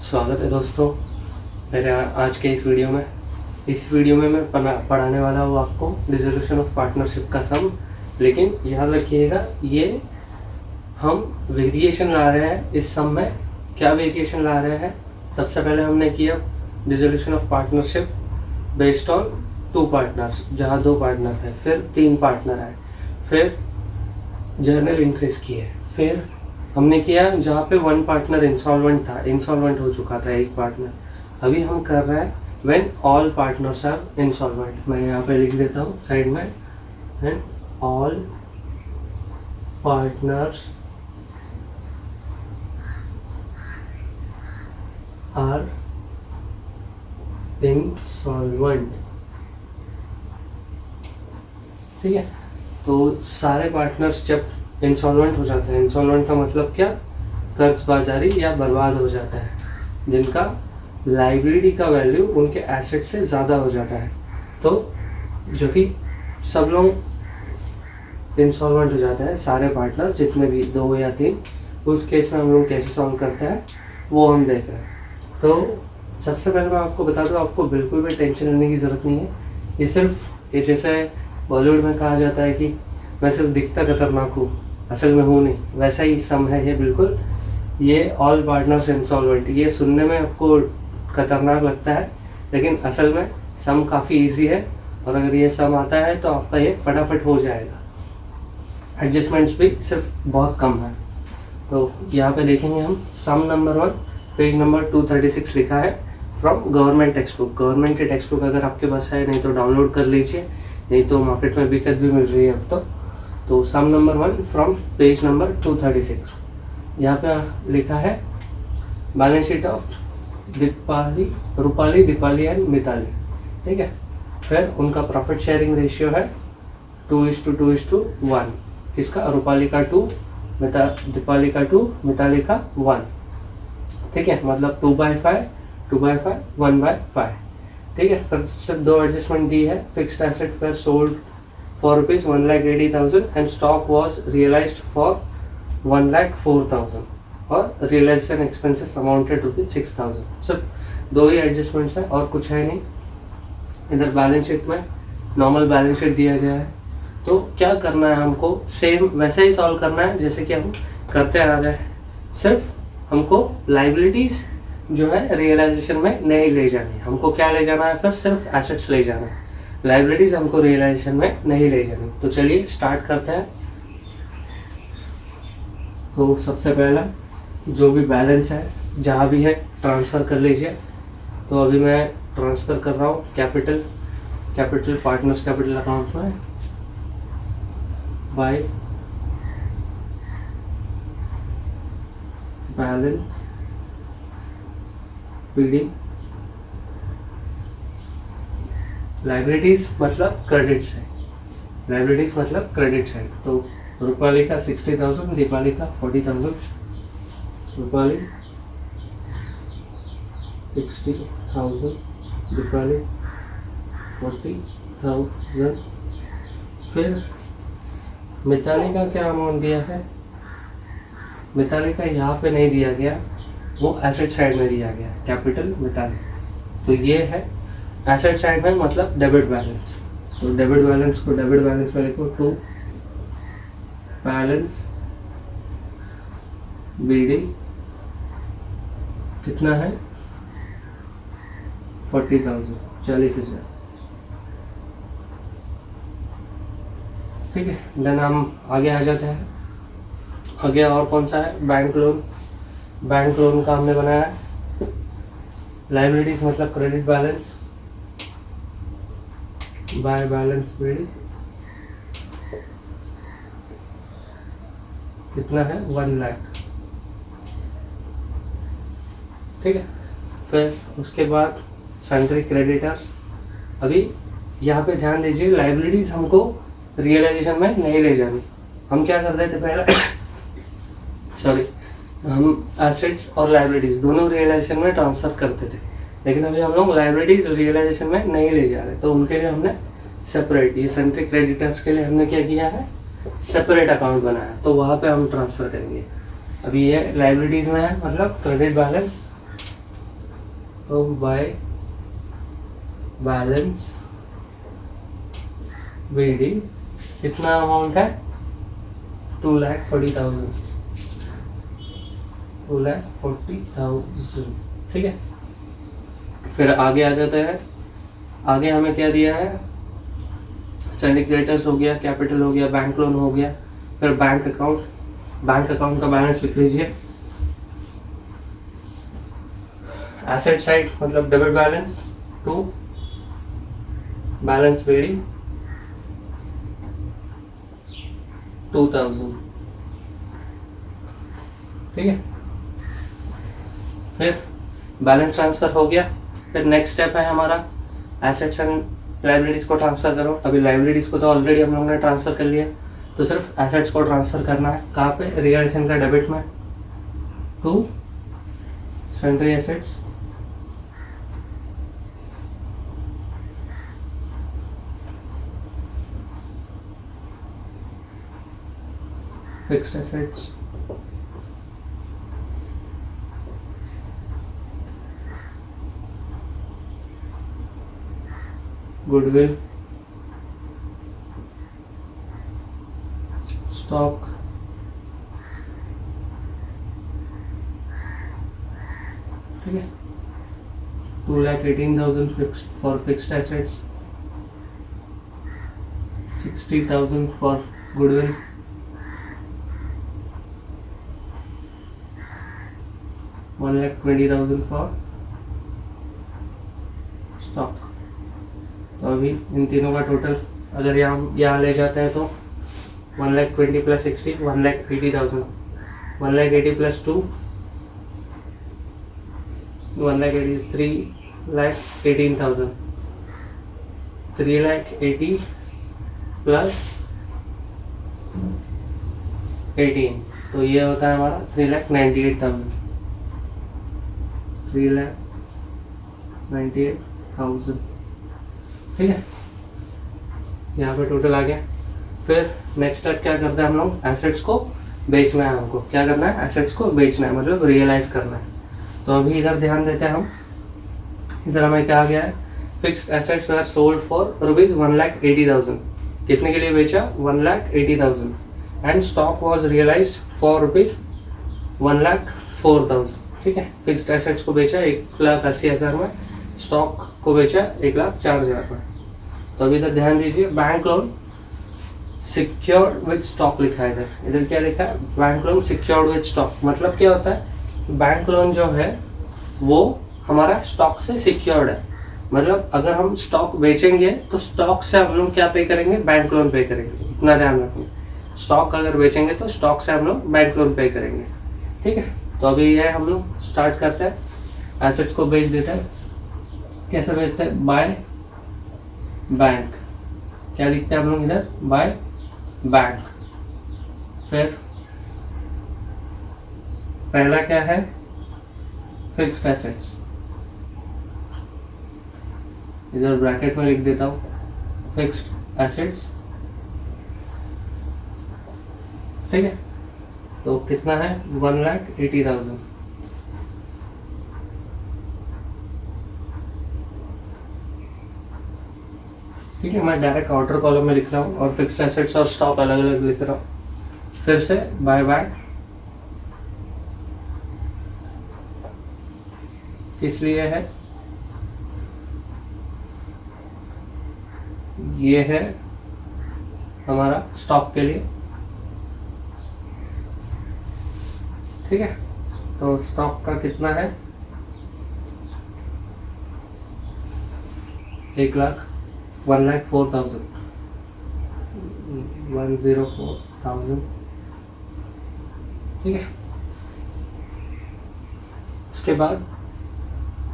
स्वागत है दोस्तों मेरे आज के इस वीडियो में। मैं पढ़ाने वाला हूँ आपको डिसोल्यूशन ऑफ पार्टनरशिप का सम। लेकिन याद रखिएगा, ये हम वेरिएशन ला रहे हैं इस सम में। क्या वेरिएशन ला रहे हैं? सबसे पहले हमने किया dissolution of partnership based on 2 partners, जहाँ 2 पार्टनर थे, फिर 3 पार्टनर आए, फिर जर्नल इंक्रीज किए, फिर हमने किया जहाँ पे 1 पार्टनर इंसॉल्वेंट हो चुका था, एक पार्टनर। अभी हम कर रहे हैं when all partners are insolvent. मैं यहाँ पे लिख देता हूँ साइड में, when all partners are insolvent. ठीक है, तो सारे पार्टनर्स जब इंसॉल्वेंट हो जाते हैं, इंसॉल्वेंट का मतलब क्या? कर्जबाजारी या बर्बाद हो जाता है, जिनका लाइबिलिटी का वैल्यू उनके एसेट से ज़्यादा हो जाता है। तो जब भी सब लोग इंसॉल्वेंट हो जाते हैं, सारे पार्टनर जितने भी 2 या 3, उस केस में हम लोग कैसे सॉल्व करते हैं वो हम देख रहे हैं। तो सबसे पहले मैं आपको बता दूँ, आपको बिल्कुल भी टेंशन लेने की ज़रूरत नहीं है। ये सिर्फ जैसे बॉलीवुड में कहा जाता है कि मैं सिर्फ दिखता खतरनाक हूँ, असल में हूँ नहीं, वैसा ही सम है ये बिल्कुल। ये ऑल पार्टनर्स इंसॉल्वेंट, ये सुनने में आपको खतरनाक लगता है, लेकिन असल में सम काफ़ी इजी है। और अगर ये सम आता है तो आपका ये फटाफट हो जाएगा। एडजस्टमेंट्स भी सिर्फ बहुत कम है। तो यहाँ पे देखेंगे हम सम नंबर 1, पेज नंबर 236 लिखा है from government text book. Government के टेक्स्ट बुक अगर आपके पास है, नहीं तो डाउनलोड कर लीजिए, नहीं तो मार्केट में बिकत भी मिल रही है अब तो sum number 1 from page number 236। यहाँ पे लिखा है balance sheet of Rupali, Dipali and Mitali. ठीक है, फिर उनका प्रॉफिट शेयरिंग रेशियो है 2:2:1। किसका? रूपाली का 2, दीपाली का 2, मिताली का 1। ठीक है, मतलब 2/5, 2/5, 1/5। ठीक है, फिर सिर्फ 2 एडजस्टमेंट दी है। फिक्स्ड एसेट फिर sold for rupees 1,80,000 and stock was realized for 1,04,000 और realization expenses amounted to 6,000। सिर्फ 2 ही एडजस्टमेंट्स हैं और कुछ है नहीं। इधर बैलेंस शीट में नॉर्मल बैलेंस शीट दिया गया है। तो क्या करना है हमको? सेम वैसे ही सॉल्व करना है जैसे कि हम करते आ रहे हैं। सिर्फ हमको लाइबिलिटीज जो है रियलाइजेशन में नहीं ले जानी। हमको क्या ले जाना है? फिर सिर्फ एसेट्स ले जाना है, लाइबिलिटीज हमको रियलाइजेशन में नहीं ले जानी। तो चलिए स्टार्ट करते हैं। तो सबसे पहला जो भी बैलेंस है, जहाँ भी है, ट्रांसफ़र कर लीजिए। तो अभी मैं ट्रांसफ़र कर रहा हूँ कैपिटल पार्टनर्स कैपिटल अकाउंट में बाय बैलेंस पीडी। लाइबिलिटीज मतलब क्रेडिट साइड, तो रूपाली का 60,000, दीपाली का 40,000। रूपाली 60,000, दीपाली 40,000। फिर मिताली का क्या अमाउंट दिया है? मिताली का यहाँ पे नहीं दिया गया, वो एसेट साइड में दिया गया, कैपिटल मिताली। तो ये है एसेट साइड में, मतलब डेबिट बैलेंस। तो डेबिट बैलेंस को डेबिट बैलेंस में लिखो, टू बैलेंस बीडी कितना है? 40,000, 40,000। ठीक है, देन हम आगे आ जाते हैं। आगे और कौन सा है? बैंक लोन का हमने बनाया है। लाइबिलिटीज मतलब credit balance by balance BD कितना है? 1 लाख। ठीक है, फिर उसके बाद सन्ड्री क्रेडिटर्स। अभी यहाँ पे ध्यान दीजिए, लाइबिलिटीज हमको रियलाइजेशन में नहीं ले जानी। हम क्या करते थे पहले सॉरी, हम एसेट्स और लाइबिलिटीज दोनों रियलाइजेशन में ट्रांसफर करते थे, लेकिन अभी हम लोग लाइबिलिटीज रियलाइजेशन में नहीं ले जा रहे। तो उनके लिए हमने सेपरेट, ये सन्ड्री क्रेडिटर्स के लिए हमने क्या किया है? सेपरेट अकाउंट बनाया। तो वहाँ पे हम ट्रांसफ़र करेंगे। अभी ये लाइबिलिटीज़ में है, मतलब क्रेडिट बैलेंस तो बाय बैलेंस BD कितना अमाउंट है 2,40,000 2,40,000 ठीक है। फिर आगे आ जाते हैं। आगे हमें क्या दिया है, सिंडिकेटर्स हो गया, कैपिटल हो गया, बैंक लोन हो गया, फिर बैंक अकाउंट का बैलेंस लिख लीजिए। एसेट साइड मतलब debit balance to balance BD 2,000 ठीक है। फिर बैलेंस ट्रांसफर हो गया। फिर नेक्स्ट स्टेप है हमारा एसेट्स एंड लाइबिलिटीज को ट्रांसफर करो। अभी लाइबिलिटीज को तो ऑलरेडी हम लोगों ने ट्रांसफर कर लिया, तो सिर्फ एसेट्स को ट्रांसफर करना है। कहाँ पे, रियलाइजेशन का डेबिट में to sundry assets fixed assets goodwill stock ठीक है। 2,18,000 fixed for fixed assets, 60,000 for goodwill, 1,20,000 for stock. तो अभी इन तीनों का टोटल अगर यहाँ ले जाते हैं तो 1,20,000 प्लस 60 1,80,000, 1,80,000 प्लस 2 1,80,000 3,18,000, 3,80,000 प्लस 18 तो ये होता है हमारा 3,98,000, 3,98,000 ठीक है। यहाँ पे टोटल आ गया। फिर नेक्स्ट स्टेप क्या करते हैं हम लोग, एसेट्स को बेचना है। हमको क्या करना है, एसेट्स को बेचना है, मतलब रियलाइज करना है। तो अभी इधर ध्यान देते हैं हम। इधर हमें क्या आ गया है, fixed assets were sold for rupees 1,80,000। कितने के लिए बेचा, 1,80,000। And stock was realised for rupees 1,04,000 ठीक है। फिक्स्ड एसेट्स को बेचा 1,80,000 में, स्टॉक को बेचा 1,04,000 में। तो अभी इधर ध्यान दीजिए, bank loan secured with stock लिखा है इधर। इधर क्या लिखा है, bank loan secured with stock. मतलब क्या होता है, बैंक लोन जो है वो हमारा स्टॉक से सिक्योर्ड है। मतलब अगर हम स्टॉक बेचेंगे तो स्टॉक से हम लोग क्या पे करेंगे, बैंक लोन पे करेंगे। इतना ध्यान रखेंगे, स्टॉक अगर बेचेंगे तो स्टॉक से हम लोग बैंक लोन पे करेंगे ठीक है। तो अभी ये हम लोग स्टार्ट करते हैं, एसेट्स को बेच देते हैं। कैसे बेचते हैं, बाय बैंक। क्या लिखते हैं हम लोग इधर, बाय बैंक। फिर पहला क्या है, फिक्स्ड एसेट्स। इधर ब्रैकेट में लिख देता हूं, फिक्स्ड एसेट्स ठीक है। तो कितना है, 1,80,000 ठीक है। मैं डायरेक्ट आउटर कॉलम में लिख रहा हूँ और फिक्स्ड एसेट्स और स्टॉक अलग अलग लिख रहा हूँ। फिर से बाय बैंक किस लिए है, ये है हमारा स्टॉक के लिए ठीक है। तो स्टॉक का कितना है, 1,04,000 1,04,000 ठीक है। उसके बाद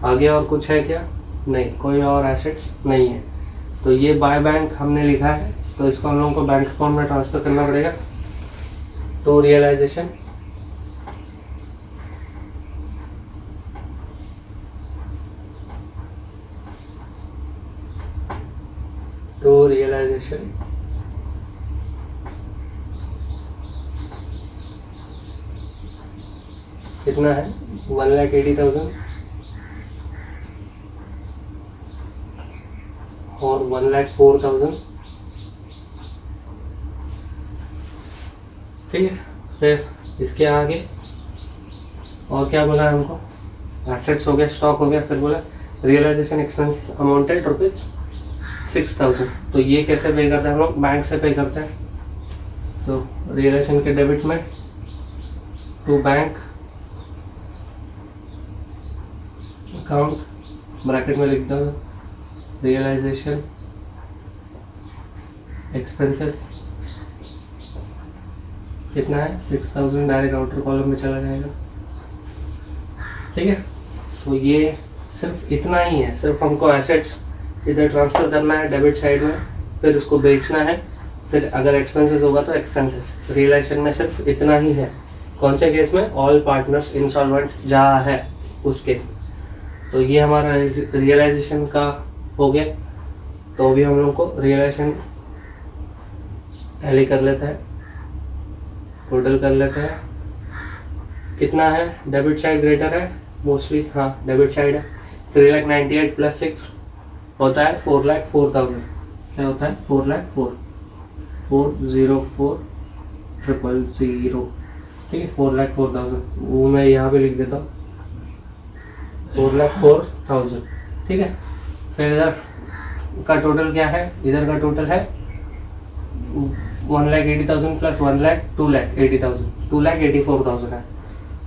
आगे और कुछ है क्या, नहीं, कोई और एसेट्स नहीं है। तो ये बाय बैंक हमने लिखा है, तो इसको हम लोगों को बैंक अकाउंट में ट्रांसफर करना पड़ेगा। तो रियलाइजेशन कितना है, 1,80,000 1,04,000। ठीक है, फिर इसके आगे और क्या बोला है हमको, एसेट्स हो गया, स्टॉक हो गया, फिर बोला रियलाइजेशन एक्सपेंस अमाउंटेड ₹6,000। तो ये कैसे पे करते हैं हम लोग, बैंक से पे करते हैं। तो रियलाइजेशन के डेबिट में टू बैंक अकाउंट, ब्रैकेट में लिख दो रियलाइजेशन एक्सपेंसेस, कितना है 6,000, डायरेक्ट आउटर कॉलम में चला जाएगा। ठीक है, तो ये सिर्फ इतना ही है, सिर्फ हमको एसेट्स इधर ट्रांसफर करना है डेबिट साइड में, फिर उसको बेचना है, फिर अगर एक्सपेंसेस होगा तो एक्सपेंसेस। रियलाइजेशन में सिर्फ इतना ही है। कौन से केस में, ऑल पार्टनर्स इंसॉल्वेंट जहाँ है उस केस में। तो ये हमारा रियलाइजेशन का हो गया। तो अभी हम लोग को रियलाइजेशन टैली कर लेते हैं, टोटल कर लेते हैं। कितना है, डेबिट साइड ग्रेटर है मोस्टली, हाँ डेबिट साइड है। 3,98,000 प्लस 6 होता है 4,04,000। क्या होता है, 4,04,404,000। ठीक है, 4,04,000 वो मैं यहाँ पे लिख देता हूँ 4,04,000। ठीक है, फिर इधर का टोटल क्या है, इधर का टोटल है 1,80,000 प्लस 1,00,000 2,80,000, 2,84,000 है।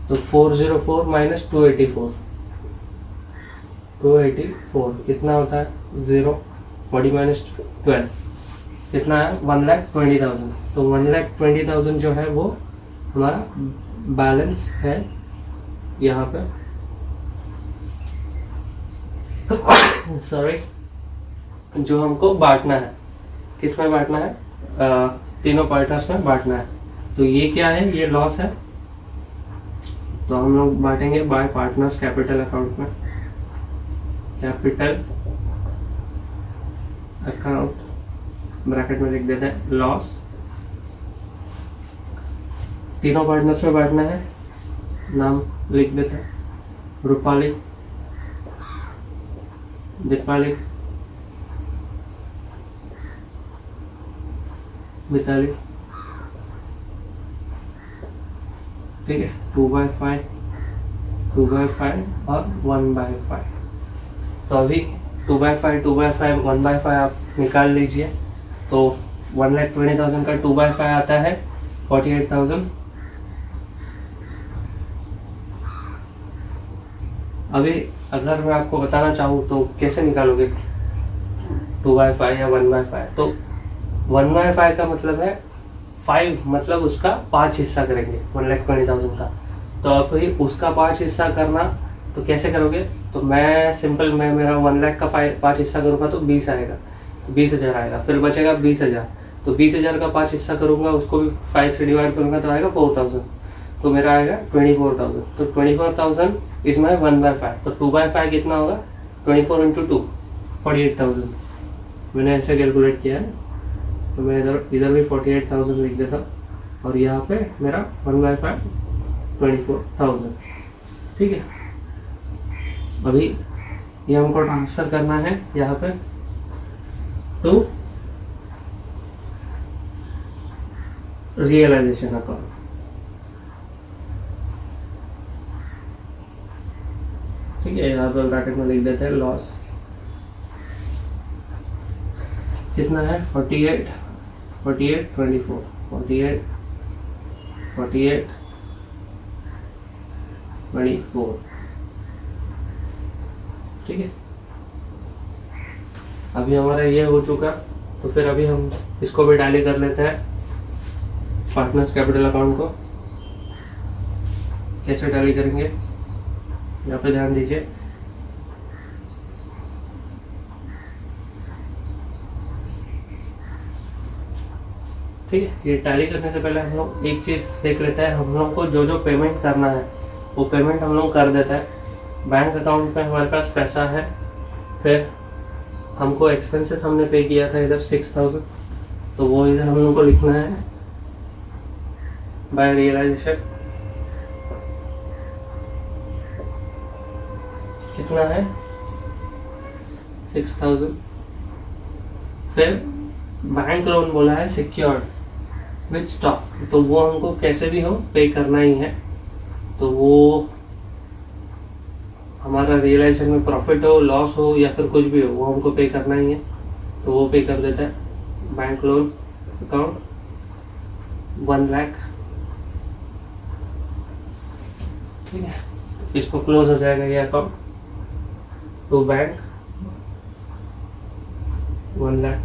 तो 404 माइनस 284 कितना होता है, 0, 40 माइनस 12 कितना है, 1,20,000। तो 1,20,000 जो है वो हमारा बैलेंस है यहाँ पे। सॉरी, जो हमको बांटना है, किस में बांटना है, तीनों पार्टनर्स में बांटना है। तो ये क्या है, ये लॉस है, तो हम लोग बांटेंगे बाय पार्टनर्स कैपिटल अकाउंट में। कैपिटल अकाउंट ब्रैकेट में लिख देते हैं लॉस, तीनों पार्टनर्स में बांटना है। नाम लिख देते हैं रूपाली, दीपाली, मिताली। ठीक है, 2/5, 2/5 और 1/5। तो अभी 2/5, 2/5, 1/5 आप निकाल लीजिए। तो 1,20,000 का 2/5 आता है 48,000। अभी अगर मैं आपको बताना चाहूँ तो कैसे निकालोगे 2/5 या 1/5। तो 1/5 का मतलब है 5, मतलब उसका 5 हिस्सा करेंगे 1,20,000 का। तो आप ही उसका 5 हिस्सा करना, तो कैसे करोगे, तो मैं सिंपल, मैं मेरा 1,00,000 का 5 हिस्सा करूँगा तो 20 आएगा, तो 20,000 आएगा, फिर बचेगा 20,000। तो 20,000 का 5 हिस्सा करूँगा, उसको भी 5 से डिवाइड करूँगा तो आएगा 4,000, तो मेरा आएगा 24,000। तो 24,000 इसमें 1/5। तो 2/5 कितना होगा, 24 × 2 48,000। मैंने ऐसे कैलकुलेट किया है, तो मैं इधर भी 48,000 लिख देता हूँ, और यहाँ पे मेरा 1/5 24,000। ठीक है, अभी ये हमको ट्रांसफर करना है यहाँ पे टू रियलाइजेशन अकाउंट। ठीक है, यहाँ पर ब्रैकेट में लिख देते हैं लॉस, कितना है 48, 24, 48, 24। ठीक है, अभी हमारा ये हो चुका। तो फिर अभी हम इसको भी टैली कर लेते हैं, पार्टनर्स कैपिटल अकाउंट को। कैसे टैली करेंगे, यहाँ पे ध्यान दीजिए। ठीक है, ये टैली करने से पहले हम लोग एक चीज़ देख लेते हैं, हम लोग को जो जो पेमेंट करना है वो पेमेंट हम लोग कर देता है। बैंक अकाउंट में हमारे पास पैसा है, फिर हमको एक्सपेंसेस हमने पे किया था इधर 6,000, तो वो इधर हम लोग को लिखना है बाय रियलाइजेशन। कितना है 6,000, फिर बैंक लोन बोला है सिक्योर्ड विथ स्टॉक, तो वो हमको कैसे भी हो पे करना ही है। तो वो हमारा रियलाइजेशन में प्रॉफिट हो, लॉस हो या फिर कुछ भी हो, वो हमको पे करना ही है, तो वो पे कर देता है। बैंक लोन अकाउंट 1 लाख, ठीक है, इसको क्लोज हो जाएगा ये अकाउंट। तो बैंक 1 लाख,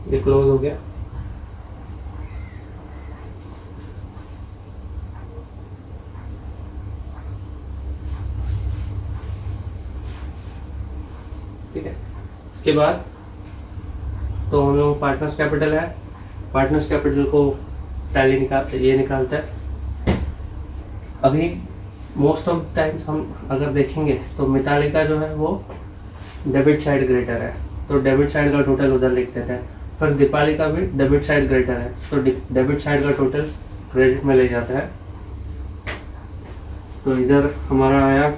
ये क्लोज हो गया। ठीक है, इसके बाद तो हम लोग पार्टनर्स कैपिटल है, पार्टनर्स कैपिटल को टैली निकालता है। अभी मोस्ट ऑफ टाइम्स हम अगर देखेंगे तो मिताली का जो है वो डेबिट साइड ग्रेटर है, तो डेबिट साइड का टोटल उधर लिख देते हैं। फिर दीपाली का भी डेबिट साइड ग्रेटर है, तो डेबिट साइड का टोटल क्रेडिट में ले जाता है। तो इधर हमारा आया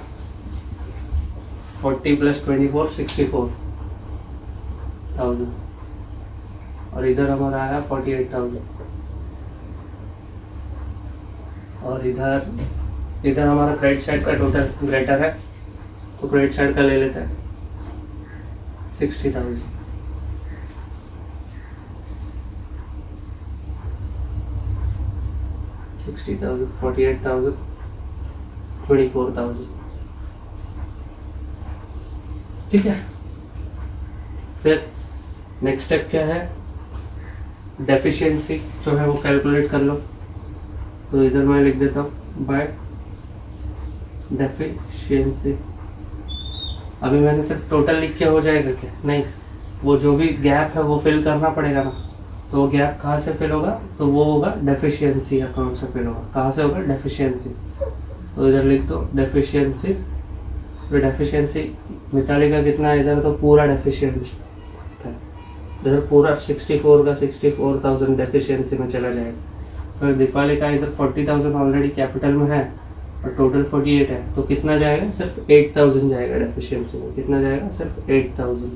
40 + 24 64,000, और इधर हमारा आया 48,000, और इधर हमारा क्रेडिट साइड का टोटल ग्रेटर है, तो क्रेडिट साइड का ले लेते हैं 60,000। 60,000, 48,000, 24,000, ठीक है। फिर नेक्स्ट स्टेप क्या है, डेफिशिएंसी जो है वो कैलकुलेट कर लो। तो इधर मैं लिख देता हूँ बाय डेफिशिएंसी। अभी मैंने सिर्फ टोटल लिख के हो जाएगा क्या? नहीं, वो जो भी गैप है वो फिल करना पड़ेगा ना। तो वो गैप कहाँ से फिल होगा? तो वो होगा डेफिशिएंसी अकाउंट से फिल होगा। कहाँ से होगा? डेफिशिएंसी। तो इधर लिख दो डेफिशिएंसी। तो डेफिशिएंसी मिताली का कितना है? इधर तो पूरा डेफिशिएंसी है, इधर पूरा 64 का 64,000 डेफिशिएंसी में चला जाएगा। फिर दीपाली का इधर 40,000 ऑलरेडी कैपिटल में है और टोटल 48 है, तो कितना जाएगा? सिर्फ 8,000 जाएगा डेफिशिएंसी में। कितना जाएगा? सिर्फ 8,000,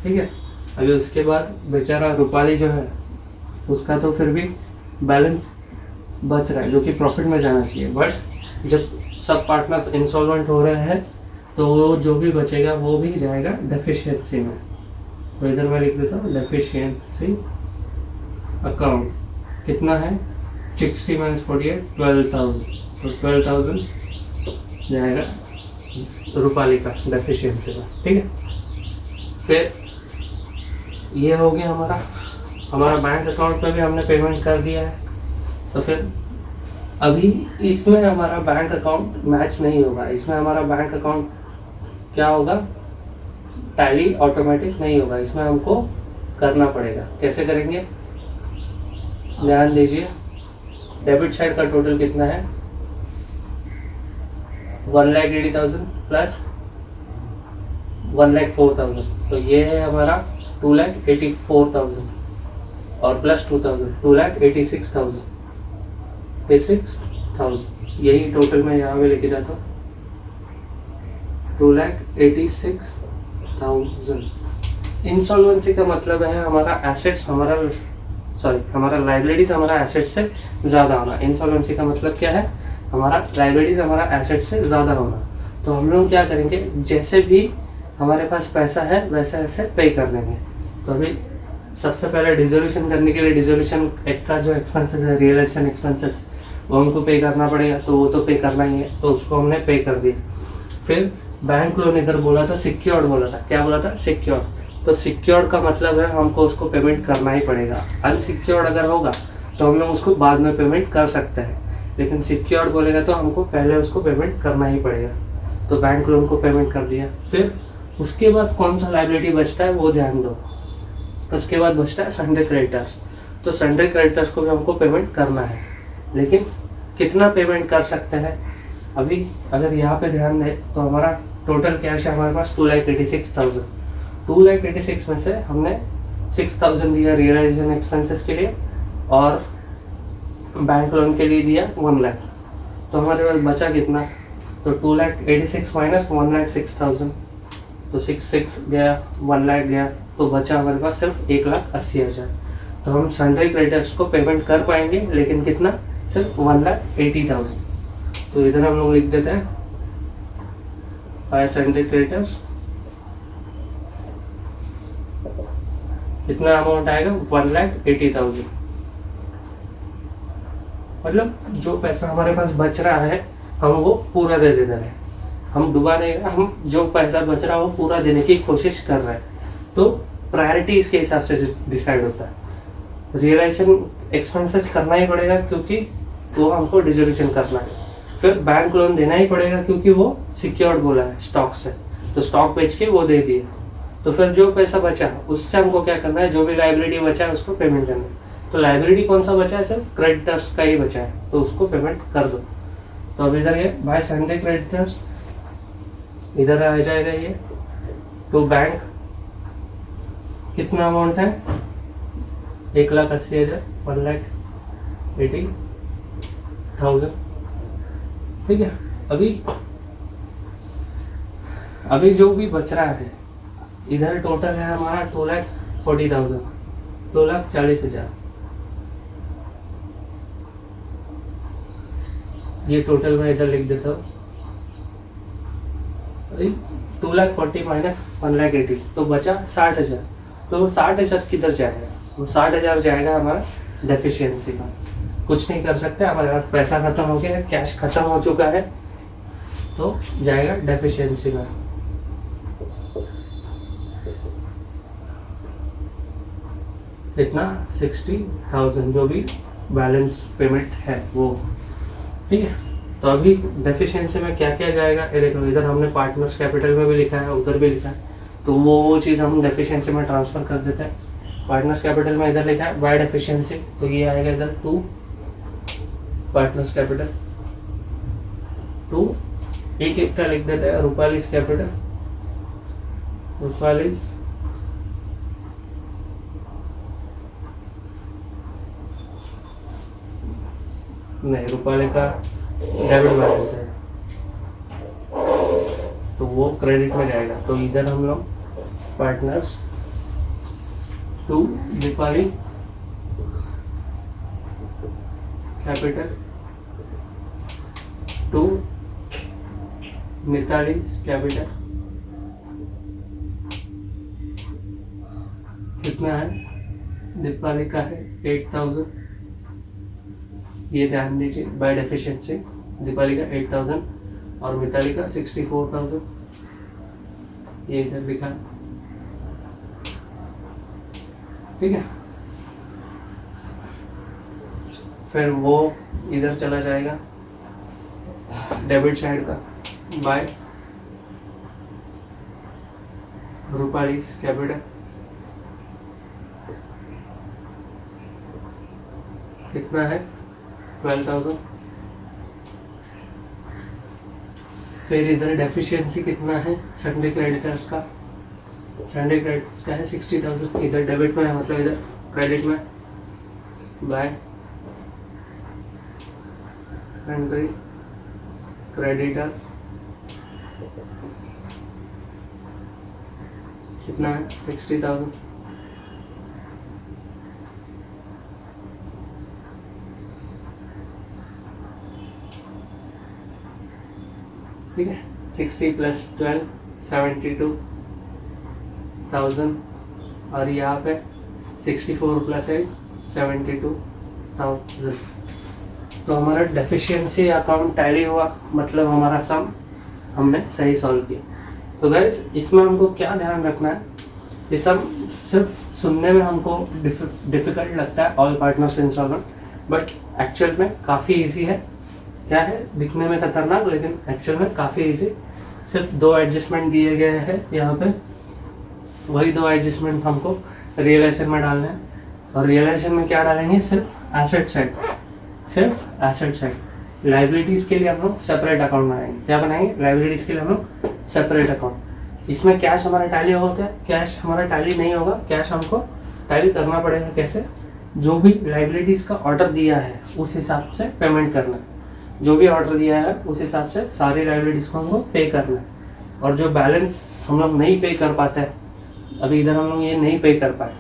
ठीक है। अभी उसके बाद बेचारा रूपाली जो है उसका तो फिर भी बैलेंस बच रहा है जो कि प्रॉफिट में जाना चाहिए, बट जब सब पार्टनर्स इंसॉल्वेंट हो रहे हैं तो वो जो भी बचेगा वो भी जाएगा डेफिशिएंसी में। तो इधर मैं लिख देता हूँ डेफिशिएंसी अकाउंट कितना है? 60 - 48 12,000, तो 12,000 जाएगा रूपाली का डेफिशिएंसी का, ठीक है। फिर ये हो गया हमारा बैंक अकाउंट में भी हमने पेमेंट कर दिया है। तो फिर अभी इसमें हमारा बैंक अकाउंट मैच नहीं होगा, इसमें हमारा बैंक अकाउंट क्या होगा? टैली ऑटोमेटिक नहीं होगा, इसमें हमको करना पड़ेगा। कैसे करेंगे? ध्यान दीजिए, डेबिट साइड का टोटल कितना है? 1,80,000 प्लस 1,04,000, तो ये है हमारा 2,84,000 और प्लस 2,000 2,86,000 यही टोटल मैं यहाँ पे लेके जाता हूँ 2,86,000। इंसॉल्वेंसी का मतलब है हमारा एसेट्स हमारा लाइबिलिटीज हमारा एसेट से ज़्यादा होना। इंसॉल्वेंसी का मतलब क्या है? हमारा लाइबिलिटीज हमारा एसेट से ज़्यादा होना। तो हम लोग क्या करेंगे, जैसे भी हमारे पास पैसा है वैसे वैसे पे कर देंगे। तो अभी सबसे पहले डिसोल्यूशन करने के लिए डिसोल्यूशन एक्ट का जो एक्सपेंसेस है, रियलाइजेशन एक्सपेंसेस, वो हमको पे करना पड़ेगा, तो वो तो पे करना ही है, तो उसको हमने पे कर दिया। फिर बैंक लोन इधर बोला था सिक्योर्ड बोला था, क्या बोला था? सिक्योर्ड। तो सिक्योर्ड का मतलब है हमको उसको पेमेंट करना ही पड़ेगा। अनसिक्योर्ड अगर होगा तो हम लोग उसको बाद में पेमेंट कर सकते हैं, लेकिन सिक्योर्ड बोलेगा तो हमको पहले उसको पेमेंट करना ही पड़ेगा। तो बैंक लोन को पेमेंट कर दिया। फिर उसके बाद कौन सा लाइबिलिटी बचता है वो ध्यान दो। उसके बाद बचता है सन्डे क्रेडिटर्स। तो सन्डे क्रेडिटर्स को भी हमको पेमेंट करना है, लेकिन कितना पेमेंट कर सकते हैं? अभी अगर यहाँ पे ध्यान दें तो हमारा टोटल कैश है हमारे पास 2,86,000। 2,86,000 में से हमने 6,000 दिया रियलाइजेशन एक्सपेंसेस के लिए और बैंक लोन के लिए दिया 1 लाख। तो हमारे पास बचा कितना? तो 2,86,000 - 1,06,000 तो 6 गया, 1 लाख गया, तो बचा हमारे पास सिर्फ 1,80,000। तो हम सन्ड्री क्रेडिटर्स को पेमेंट कर पाएंगे, लेकिन कितना, सिर्फ 1,80,000। तो इधर हम लोग लिख देते हैं बाय सन्ड्री क्रेडिटर्स कितना अमाउंट आएगा, 1,80,000। मतलब जो पैसा हमारे पास बच रहा है हम वो पूरा दे दे रहे हैं, हम डुबा नहीं रहे, हम जो पैसा बच रहा है वो पूरा देने की कोशिश कर रहे हैं। तो प्रायोरिटी इसके हिसाब से डिसाइड होता है। रियलाइजेशन एक्सपेंसेस करना ही पड़ेगा क्योंकि वो हमको डिसोल्यूशन करना है। फिर बैंक लोन देना ही पड़ेगा क्योंकि वो सिक्योर्ड बोला है स्टॉक से, तो स्टॉक बेच के वो दे दिए। तो फिर जो पैसा बचा उससे हमको क्या करना है, जो भी लाइबिलिटी बचा है उसको पेमेंट करना है। तो लाइबिलिटी कौन सा बचा है, सिर्फ क्रेडिटर्स का ही बचा है, तो उसको पेमेंट कर दो। तो अब इधर ये बाय सन्ड्री क्रेडिटर्स इधर आ जाएगा ये टू बैंक, कितना अमाउंट है, 1,80,000, 1,80,000। ठीक है। अभी जो भी बच रहा है इधर टोटल है हमारा 2,40,000, 2,40,000। ये टोटल मैं इधर लिख देता हूँ, 2,40,000 माइनस 1,80,000, तो बचा 60,000। तो वो 60,000 किधर जाएगा, वो 60,000 जाएगा हमारा डेफिशिएंसी का। कुछ नहीं कर सकते, हमारे पास पैसा खत्म हो गया है, कैश खत्म हो चुका है, तो जाएगा डेफिशिएंसी में। कितना, 60,000 जो भी बैलेंस पेमेंट है वो। ठीक है। तो अभी डेफिशिएंसी में क्या क्या जाएगा, ये देखो इधर हमने पार्टनर्स कैपिटल में भी लिखा है, उधर भी लिखा है, तो वो चीज़ हम डेफिशिएंसी में ट्रांसफर कर देते हैं। पार्टनर्स कैपिटल में इधर लिखा है बाय डेफिशिएंसी, तो ये आएगा इधर 2 पार्टनर्स कैपिटल 2, एक का लिख देते हैं रूपालीज कैपिटल, रूपालीज नहीं, रूपाली का डेबिट बैलेंस है तो वो क्रेडिट में जाएगा। तो इधर हम लोग partners 2 Rupali capital 2 Mitali capital कितना है, दीपाली का है 8,000। ये ध्यान दीजिए बाय डेफिशिएंसी, दीपाली का 8,000 और मिताली का 64,000, ये इधर लिखा है। ठीक है। फिर वो इधर चला जाएगा डेबिट साइड का बाय रूपालीज कैपिटल कितना है, 12,000। फिर इधर डेफिशिएंसी कितना है सन्ड्री क्रेडिटर्स का, सन्ड्री क्रेडिटर्स का है 60,000, इधर डेबिट में है मतलब इधर क्रेडिट में बाय सन्ड्री क्रेडिटर्स कितना है 60,000। ठीक है। 60 + 12 72,000 और यहाँ पे 64 + 8 72,000। तो हमारा डेफिशिएंसी अकाउंट टैली हुआ, मतलब हमारा सम हमने सही सॉल्व किया। तो गाइस इसमें हमको क्या ध्यान रखना है, ये सब सिर्फ सुनने में हमको डिफिकल्ट लगता है all partners instalment, but actual में काफ़ी इजी है। क्या है, दिखने में खतरनाक लेकिन एक्चुअल में काफ़ी इजी। सिर्फ 2 एडजस्टमेंट दिए गए हैं यहाँ पे, वही 2 एडजस्टमेंट हमको रियलाइजेशन में डालना है। और रियलाइजेशन में क्या डालेंगे, सिर्फ एसेट साइड, सिर्फ एसेट साइड। लाइबिलिटीज़ के लिए हम लोग सेपरेट अकाउंट बनाएंगे। क्या बनाएंगे, लाइबिलिटीज़ के लिए हम लोग सेपरेट अकाउंट। इसमें कैश हमारा टैली होगा क्या, कैश हमारा टैली नहीं होगा। कैश हमको टैली करना पड़ेगा कैसे, जो भी लाइबिलिटीज़ का ऑर्डर दिया है उस हिसाब से पेमेंट करना है। जो भी ऑर्डर दिया है उस हिसाब से सारी लाइबिलिटीज़ को हमको पे करना है। और जो बैलेंस हम लोग नहीं पे कर पाते हैं, अभी इधर हम लोग ये नहीं पे कर पाए,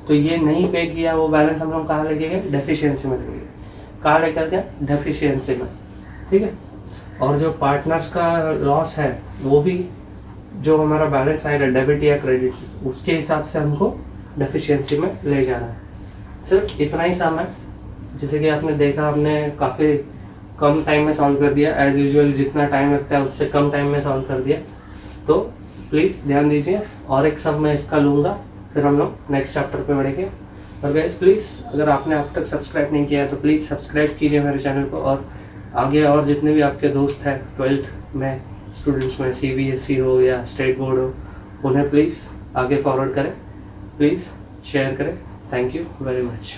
तो ये नहीं पे किया वो बैलेंस हम लोग कहाँ लेके गए, डेफिशिएंसी में लेके गए। कहाँ लेकर गए, डेफिशिएंसी में, ठीक है। और जो पार्टनर्स का लॉस है वो भी जो हमारा बैलेंस आएगा डेबिट या क्रेडिट, उसके हिसाब से हमको डेफिशिएंसी में ले जाना है। सिर्फ इतना ही काम है। जैसे कि आपने देखा, हमने काफ़ी कम टाइम में सॉल्व कर दिया, एज यूजुअल जितना टाइम लगता है उससे कम टाइम में सॉल्व कर दिया। तो प्लीज़ ध्यान दीजिए, और एक सब मैं इसका लूँगा, फिर हम लोग नेक्स्ट चैप्टर पे बढ़ेंगे। और गाइस प्लीज़, अगर आपने अब तक सब्सक्राइब नहीं किया है तो प्लीज़ सब्सक्राइब कीजिए मेरे चैनल को, और आगे और जितने भी आपके दोस्त हैं 12th में स्टूडेंट्स में, CBSE हो या स्टेट बोर्ड हो, उन्हें प्लीज़ आगे फॉरवर्ड करें, प्लीज़ शेयर करें। Thank you very much.